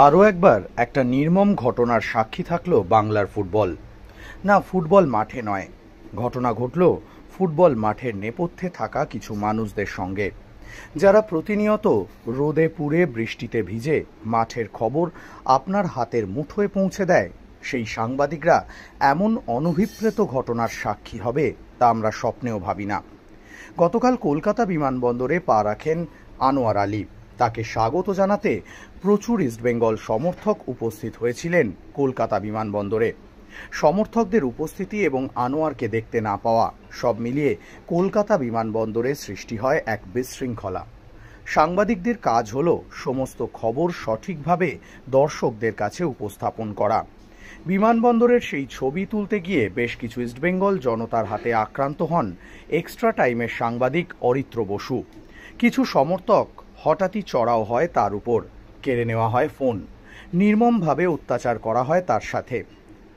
আরও একবার একটা নির্মম ঘটনার সাক্ষী থাকল বাংলার ফুটবল। না, ফুটবল মাঠে নয়, ঘটনা ঘটল ফুটবল মাঠের নেপথ্যে থাকা কিছু মানুষদের সঙ্গে, যারা প্রতিনিয়ত রোদে পুড়ে বৃষ্টিতে ভিজে মাঠের খবর আপনার হাতের মুঠোয় পৌঁছে দেয়। সেই সাংবাদিকরা এমন অনভিপ্রেত ঘটনার সাক্ষী হবে তা আমরা স্বপ্নেও ভাবি না। গতকাল কলকাতা বিমানবন্দরে পা রাখেন আনোয়ার আলী। তাকে স্বাগত জানাতে প্রচুর ইস্টবেঙ্গল সমর্থক উপস্থিত হয়েছিলেন কলকাতা বিমানবন্দরে। সমর্থকদের উপস্থিতি এবং আনোয়ারকে দেখতে না পাওয়া সব মিলিয়ে কলকাতা বিমানবন্দরে সৃষ্টি হয় এক বিশৃঙ্খলা। সাংবাদিকদের কাজ হলো সমস্ত খবর সঠিকভাবে দর্শকদের কাছে উপস্থাপন করা। বিমানবন্দরের সেই ছবি তুলতে গিয়ে বেশ কিছু ইস্টবেঙ্গল জনতার হাতে আক্রান্ত হন এক্সট্রা টাইমের সাংবাদিক অরিত্র বসু। কিছু সমর্থক হঠাৎই চড়াও হয় তার উপর, কেড়ে নেওয়া হয় ফোন, নির্মমভাবে অত্যাচার করা হয় তার সাথে।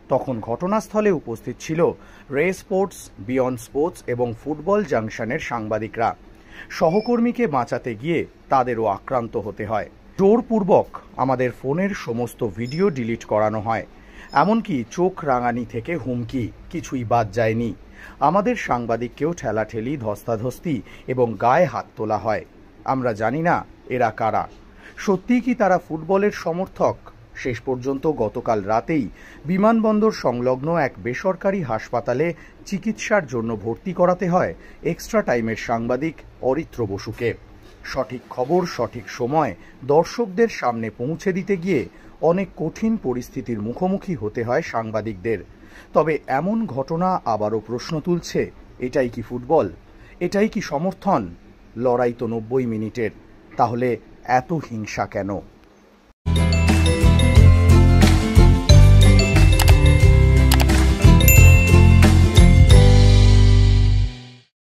তখন ঘটনাস্থলে উপস্থিত ছিল রে স্পোর্টস, বিয়ন্ড স্পোর্টস এবং ফুটবল জাংশনের সাংবাদিকরা। সহকর্মীকে বাঁচাতে গিয়ে তাদেরও আক্রান্ত হতে হয়। জোরপূর্বক আমাদের ফোনের সমস্ত ভিডিও ডিলিট করানো হয়, এমনকি চোখ রাঙানি থেকে হুমকি কিছুই বাদ যায়নি। আমাদের সাংবাদিককেও ঠেলাঠেলি, ধস্তাধস্তি এবং গায়ে হাত তোলা হয়। আমরা জানি না এরা কারা। সত্যিই কি তারা ফুটবলের সমর্থক? শেষ পর্যন্ত গতকাল রাতেই বিমানবন্দর সংলগ্ন এক বেসরকারি হাসপাতালে চিকিৎসার জন্য ভর্তি করাতে হয় এক্সট্রা টাইমের সাংবাদিক অরিত্র বসুকে। সঠিক খবর সঠিক সময় দর্শকদের সামনে পৌঁছে দিতে গিয়ে অনেক কঠিন পরিস্থিতির মুখোমুখি হতে হয় সাংবাদিকদের। তবে এমন ঘটনা আবারও প্রশ্ন তুলছে, এটাই কি ফুটবল? এটাই কি সমর্থন? লড়াই তো 90 মিনিটের, তাহলে এত হিংসা কেন?